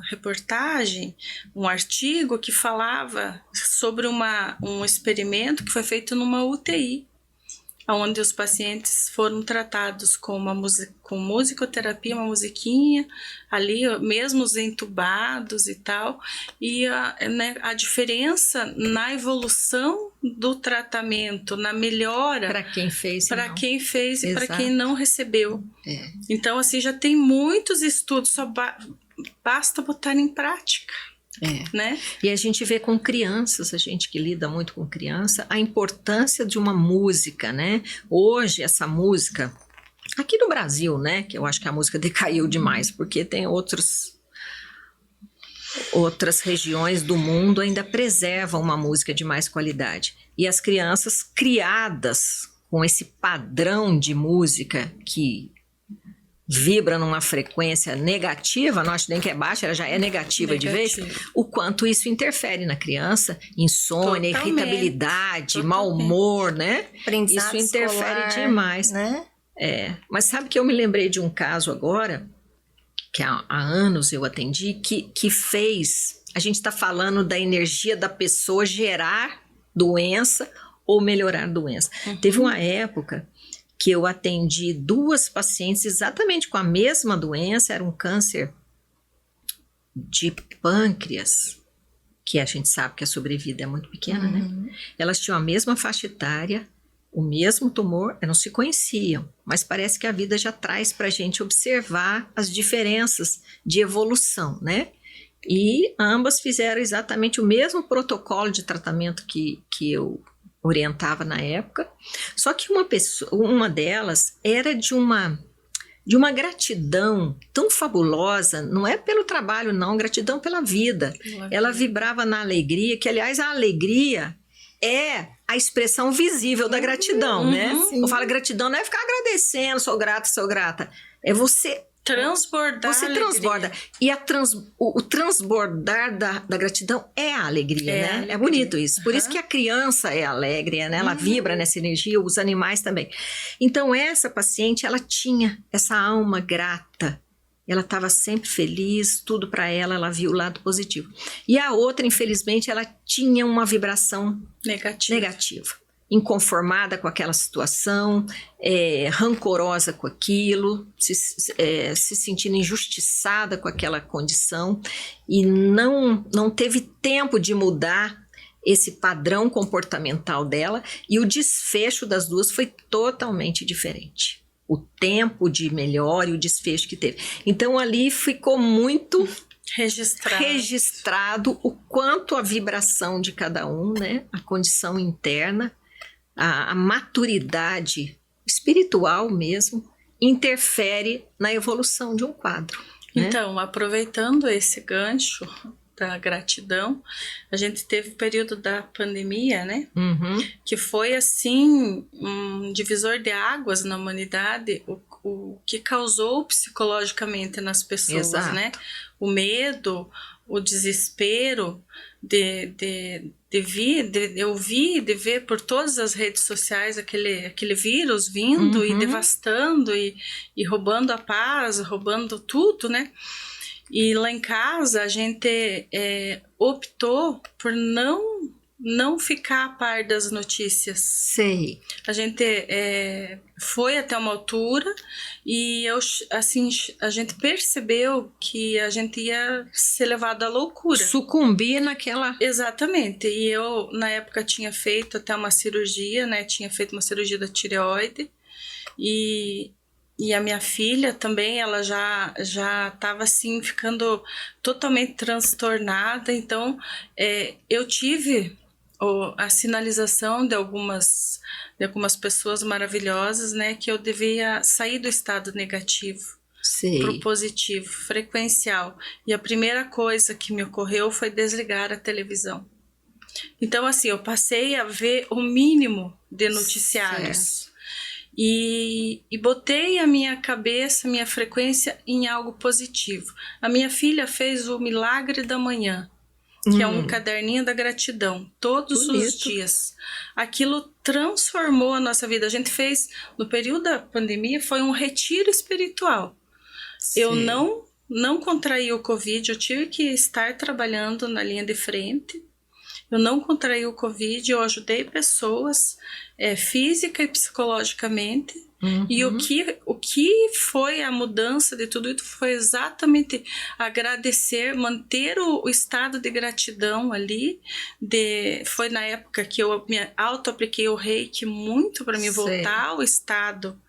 reportagem, um artigo que falava sobre um experimento que foi feito numa UTI, onde os pacientes foram tratados com com musicoterapia, uma musiquinha, ali mesmo os entubados e tal, e a diferença na evolução do tratamento, na melhora... Para quem fez e para quem não recebeu. Então, assim, já tem muitos estudos, só basta botar em prática. Né? E a gente vê com crianças, a gente que lida muito com criança, a importância de uma música, né? Hoje essa música, aqui no Brasil, né? Que eu acho que a música decaiu demais, porque tem outras regiões do mundo ainda preservam uma música de mais qualidade. E as crianças criadas com esse padrão de música que vibra numa frequência negativa, não acho nem que é baixa, ela já é negativa de vez, o quanto isso interfere na criança, insônia, irritabilidade, mau humor, né? Isso interfere demais. Né? Mas sabe que eu me lembrei de um caso agora, que há anos eu atendi, que fez, a gente está falando da energia da pessoa gerar doença ou melhorar doença. Teve uma época que eu atendi 2 pacientes exatamente com a mesma doença, era um câncer de pâncreas, que a gente sabe que a sobrevida é muito pequena, né? Elas tinham a mesma faixa etária, o mesmo tumor, não se conheciam, mas parece que a vida já traz pra gente observar as diferenças de evolução, né? E ambas fizeram exatamente o mesmo protocolo de tratamento que eu orientava na época, só que uma delas era de uma gratidão tão fabulosa, não é pelo trabalho não, gratidão pela vida. Ela vibrava na alegria, que aliás a alegria é a expressão visível da gratidão, né? Sim. Eu falo gratidão não é ficar agradecendo, sou grata, é você transbordar. Você transborda. E o transbordar da gratidão é a alegria, né? É bonito isso. Por isso que a criança é alegre, né? Ela vibra nessa energia, os animais também. Então, essa paciente, ela tinha essa alma grata. Ela estava sempre feliz, tudo para ela viu o lado positivo. E a outra, infelizmente, ela tinha uma vibração negativa. Inconformada com aquela situação, rancorosa com aquilo, se sentindo injustiçada com aquela condição e não teve tempo de mudar esse padrão comportamental dela, e o desfecho das duas foi totalmente diferente. O tempo de melhora e o desfecho que teve. Então ali ficou muito registrado o quanto a vibração de cada um, né, a condição interna, a maturidade espiritual mesmo, interfere na evolução de um quadro. Né? Então, aproveitando esse gancho da gratidão, a gente teve o período da pandemia, né? Que foi, assim, um divisor de águas na humanidade, o que causou psicologicamente nas pessoas, né? O medo, o desespero de ouvir, de ver por todas as redes sociais aquele vírus vindo e devastando e roubando a paz, roubando tudo, né? E lá em casa a gente optou por não ficar a par das notícias. Sei. A gente foi até uma altura e a gente percebeu que a gente ia ser levado à loucura. Sucumbir naquela... Exatamente. E eu, na época, tinha feito até uma cirurgia, né? Tinha feito uma cirurgia da tireoide. E a minha filha também, ela já estava assim, ficando totalmente transtornada. Então, eu tive a sinalização de algumas pessoas maravilhosas, né, que eu devia sair do estado negativo para o positivo, frequencial. E a primeira coisa que me ocorreu foi desligar a televisão. Então, assim, eu passei a ver o mínimo de noticiários. E botei a minha cabeça, minha frequência em algo positivo. A minha filha fez o Milagre da Manhã, que é um caderninho da gratidão, todos os dias. Aquilo transformou a nossa vida. A gente fez, no período da pandemia, foi um retiro espiritual. Sim. Eu não contraí o Covid, eu tive que estar trabalhando na linha de frente. Eu não contraí o Covid, eu ajudei pessoas física e psicologicamente. E o que foi a mudança de tudo isso foi exatamente agradecer, manter o estado de gratidão ali. Foi na época que eu me auto-apliquei o Reiki muito para me voltar ao estado,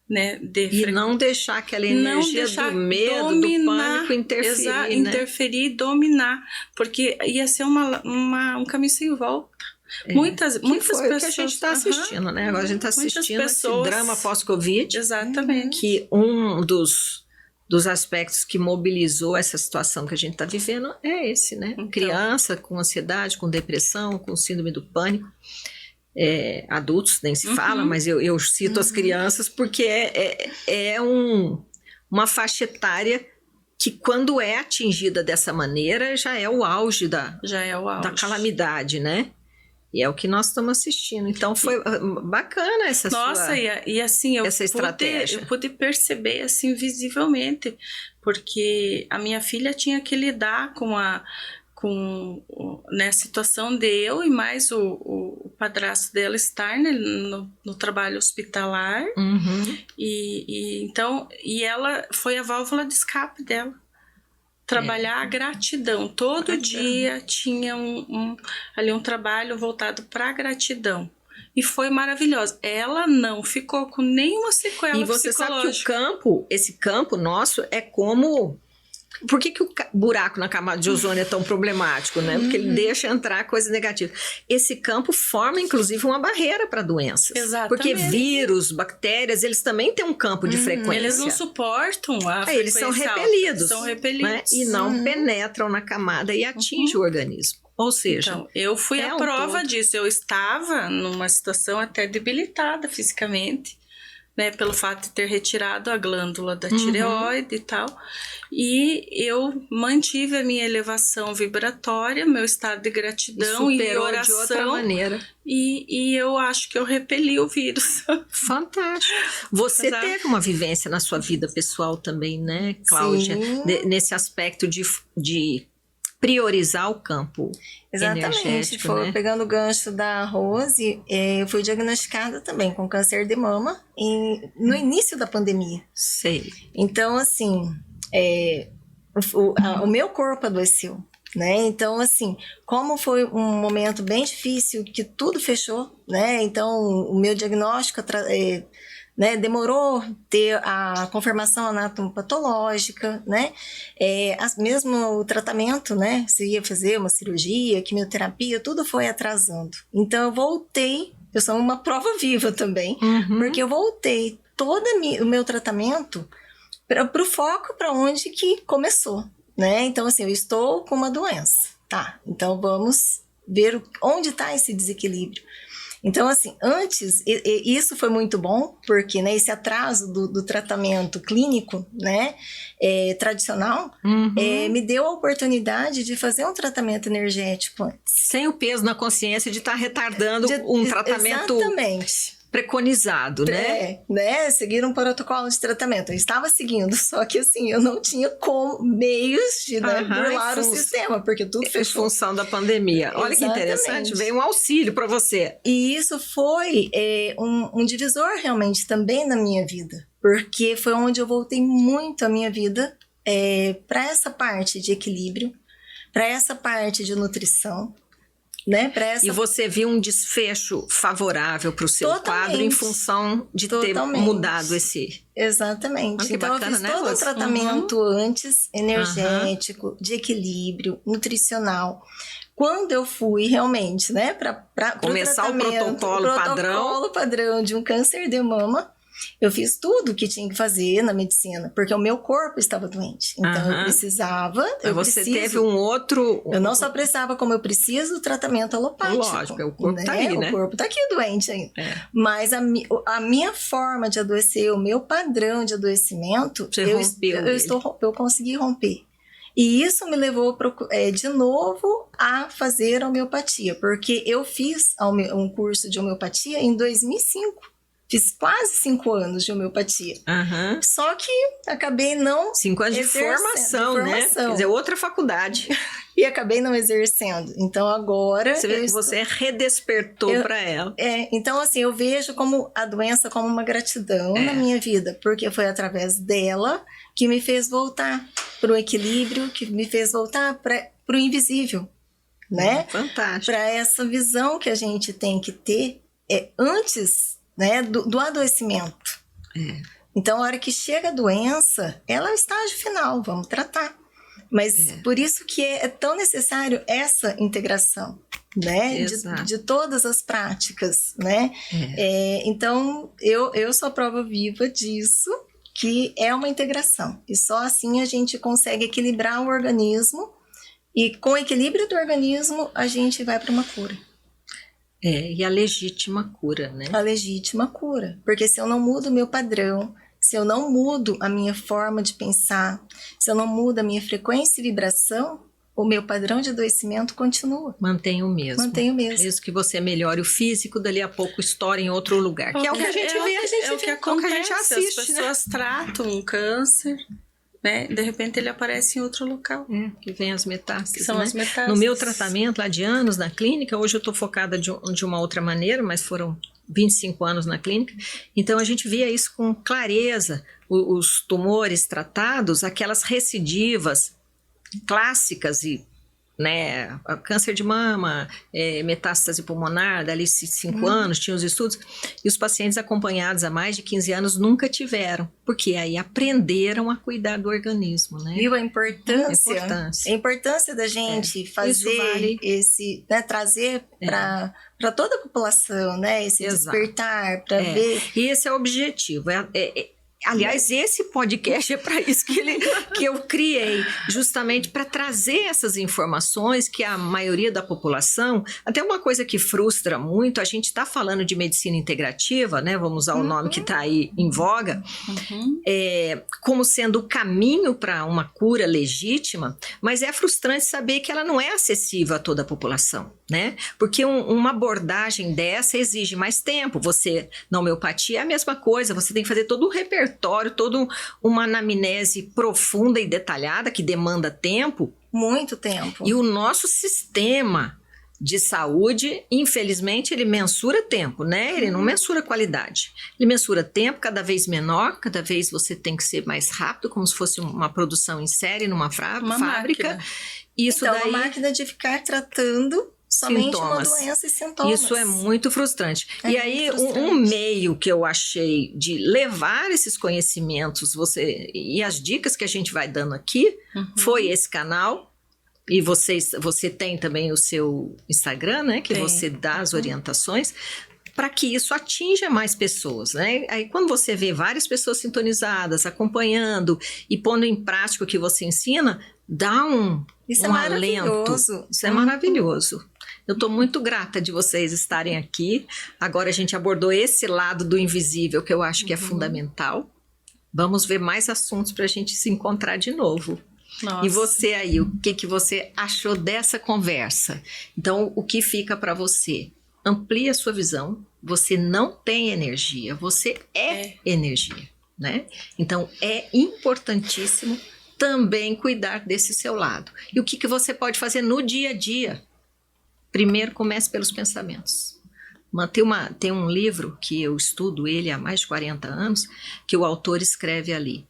né, e não deixar aquela energia do medo, dominar, do pânico interferir, interferir e dominar, porque ia ser um caminho sem volta. Muitas pessoas que a gente está assistindo, né? Agora a gente está assistindo esse drama pós-Covid. Exatamente. Que um dos aspectos que mobilizou essa situação que a gente está vivendo é esse, né? Então, criança com ansiedade, com depressão, com síndrome do pânico. Adultos nem se fala, mas eu cito as crianças porque uma faixa etária que, quando é atingida dessa maneira, já é o auge da calamidade, né? E é o que nós estamos assistindo. Então foi bacana essa essa estratégia. Eu pude perceber assim visivelmente, porque a minha filha tinha que lidar com a situação de eu e mais o padrasto dela estar, né, no trabalho hospitalar. E ela foi a válvula de escape dela. Trabalhar a gratidão. Todo dia tinha ali um trabalho voltado para a gratidão. E foi maravilhosa. Ela não ficou com nenhuma sequela psicológica. E você sabe que esse campo nosso é como... Por que o buraco na camada de ozônio é tão problemático, né? Porque ele deixa entrar coisa negativa. Esse campo forma, inclusive, uma barreira para doenças. Exatamente. Porque vírus, bactérias, eles também têm um campo de frequência. Eles não suportam a frequência eles são repelidos. São repelidos. Né? E não penetram na camada e atingem o organismo. Ou seja... Então, eu fui a prova disso. Eu estava numa situação até debilitada fisicamente, né, pelo fato de ter retirado a glândula da tireoide e tal. E eu mantive a minha elevação vibratória, meu estado de gratidão e oração. De outra maneira. E eu acho que eu repeli o vírus. Fantástico. Você teve uma vivência na sua vida pessoal também, né, Cláudia? Nesse aspecto de priorizar o campo energético, foi, né? Pegando o gancho da Rose, eu fui diagnosticada também com câncer de mama no início da pandemia. Sei. Então, assim, o meu corpo adoeceu, né? Então, assim, como foi um momento bem difícil, que tudo fechou, né? Então, o meu diagnóstico... né, demorou ter a confirmação anatomopatológica, né, mesmo o tratamento, né, se ia fazer uma cirurgia, quimioterapia, tudo foi atrasando. Então eu voltei, eu sou uma prova viva também, porque eu voltei todo o meu tratamento para o foco para onde que começou, né, então assim, eu estou com uma doença, tá, então vamos ver onde está esse desequilíbrio. Então, assim, antes, isso foi muito bom, porque, né, esse atraso do tratamento clínico, né, tradicional, me deu a oportunidade de fazer um tratamento energético antes. Sem o peso na consciência de estar retardando um tratamento preconizado, né? Seguir um protocolo de tratamento. Eu estava seguindo, só que assim, eu não tinha meios de burlar o sistema, porque tudo fechou. Em função da pandemia. Olha que interessante, veio um auxílio para você. E isso foi um divisor realmente também na minha vida, porque foi onde eu voltei muito a minha vida para essa parte de equilíbrio, para essa parte de nutrição, né? E você viu um desfecho favorável para o seu quadro em função de ter mudado esse... Exatamente. Então bacana, eu fiz todo o tratamento antes, energético, de equilíbrio, nutricional. Quando eu fui realmente, né, para começar o protocolo padrão de um câncer de mama, eu fiz tudo o que tinha que fazer na medicina, porque o meu corpo estava doente. Então eu precisava. Teve um outro. Eu não só precisava, como eu preciso do tratamento alopático. Lógico, o corpo tá aí, né? O corpo tá aqui doente ainda. Mas a minha forma de adoecer, o meu padrão de adoecimento, eu consegui romper. E isso me levou de novo a fazer a homeopatia, porque eu fiz um curso de homeopatia em 2005. Fiz quase 5 anos de homeopatia. Só que acabei não 5 anos de formação, né? Quer dizer, outra faculdade. E acabei não exercendo. Então agora... Você redespertou para ela. Então assim, eu vejo a doença como uma gratidão na minha vida. Porque foi através dela que me fez voltar para o equilíbrio, que me fez voltar para o invisível, né? Fantástico. Para essa visão que a gente tem que ter antes... né, do adoecimento. Então, a hora que chega a doença, ela é o estágio final, vamos tratar. Mas por isso que é tão necessário essa integração, né, de todas as práticas, né? Então, eu sou a prova viva disso, que é uma integração. E só assim a gente consegue equilibrar o organismo, e com o equilíbrio do organismo, a gente vai para uma cura. E a legítima cura, né? A legítima cura. Porque se eu não mudo o meu padrão, se eu não mudo a minha forma de pensar, se eu não mudo a minha frequência e vibração, o meu padrão de adoecimento continua. Mantém o mesmo. Mesmo que você melhore o físico, dali a pouco estoura em outro lugar. Que é o que a gente vê, é o que acontece, a gente assiste, as pessoas tratam um câncer... né? De repente ele aparece em outro local. Que vem as metástases. Que são as metástases. No meu tratamento lá de anos na clínica, hoje eu estou focada de uma outra maneira, mas foram 25 anos na clínica. Então a gente via isso com clareza. Os tumores tratados, aquelas recidivas clássicas né, câncer de mama, metástase pulmonar, dali 5 anos, tinha os estudos, e os pacientes acompanhados há mais de 15 anos nunca tiveram, porque aí aprenderam a cuidar do organismo, né? Viu a importância? A importância da gente fazer né, trazer para toda a população, né, esse despertar, para ver. E esse é o objetivo, aliás, esse podcast é para isso que eu criei, justamente para trazer essas informações que a maioria da população, até uma coisa que frustra muito, a gente está falando de medicina integrativa, né? Vamos usar o nome que está aí em voga, como sendo o caminho para uma cura legítima, mas é frustrante saber que ela não é acessível a toda a população, né? Porque uma abordagem dessa exige mais tempo. Na homeopatia é a mesma coisa, você tem que fazer todo um repertório, toda uma anamnese profunda e detalhada que demanda tempo. Muito tempo. E o nosso sistema de saúde, infelizmente, ele mensura tempo, né? Ele não mensura qualidade. Ele mensura tempo cada vez menor, cada vez você tem que ser mais rápido, como se fosse uma produção em série numa fábrica. Máquina. Isso então, daí... uma máquina de ficar tratando somente uma doença e sintomas. Isso é muito frustrante. E aí, um meio que eu achei de levar esses conhecimentos, e as dicas que a gente vai dando aqui, foi esse canal. E você tem também o seu Instagram, né? Que você dá as orientações para que isso atinja mais pessoas, né? Aí quando você vê várias pessoas sintonizadas, acompanhando e pondo em prática o que você ensina, dá um alento. Isso é maravilhoso. Eu estou muito grata de vocês estarem aqui. Agora a gente abordou esse lado do invisível, que eu acho que é fundamental. Vamos ver mais assuntos para a gente se encontrar de novo. Nossa. E você aí, o que você achou dessa conversa? Então, o que fica para você? Amplie a sua visão, você não tem energia, você é energia, né? Então, é importantíssimo também cuidar desse seu lado. E o que você pode fazer no dia a dia? Primeiro, comece pelos pensamentos. Tem um livro que eu estudo ele há mais de 40 anos, que o autor escreve ali,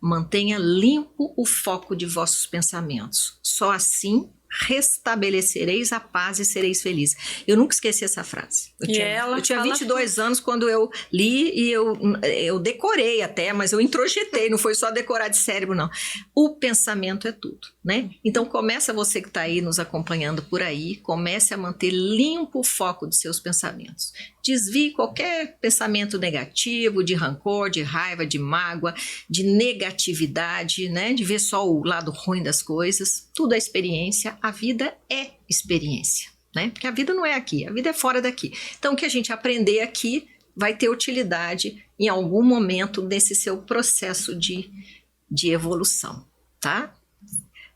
mantenha limpo o foco de vossos pensamentos. Só assim restabelecereis a paz e sereis felizes. Eu nunca esqueci essa frase. Eu tinha 22 anos quando eu li e eu decorei até, mas eu introjetei, não foi só decorar de cérebro, não. O pensamento é tudo, né? Então começa você que está aí nos acompanhando por aí, comece a manter limpo o foco de seus pensamentos. Desvie qualquer pensamento negativo, de rancor, de raiva, de mágoa, de negatividade, né? De ver só o lado ruim das coisas. Tudo é experiência, a vida é experiência, né? Porque a vida não é aqui, a vida é fora daqui. Então, o que a gente aprender aqui vai ter utilidade em algum momento nesse seu processo de evolução, tá?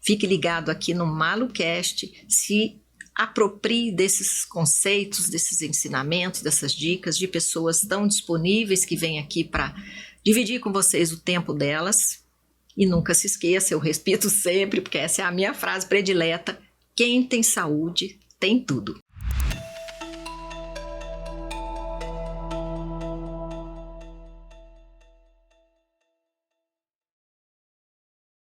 Fique ligado aqui no MaluCast, se aproprie desses conceitos, desses ensinamentos, dessas dicas de pessoas tão disponíveis que vêm aqui para dividir com vocês o tempo delas. E nunca se esqueça, eu repito sempre, porque essa é a minha frase predileta: quem tem saúde tem tudo.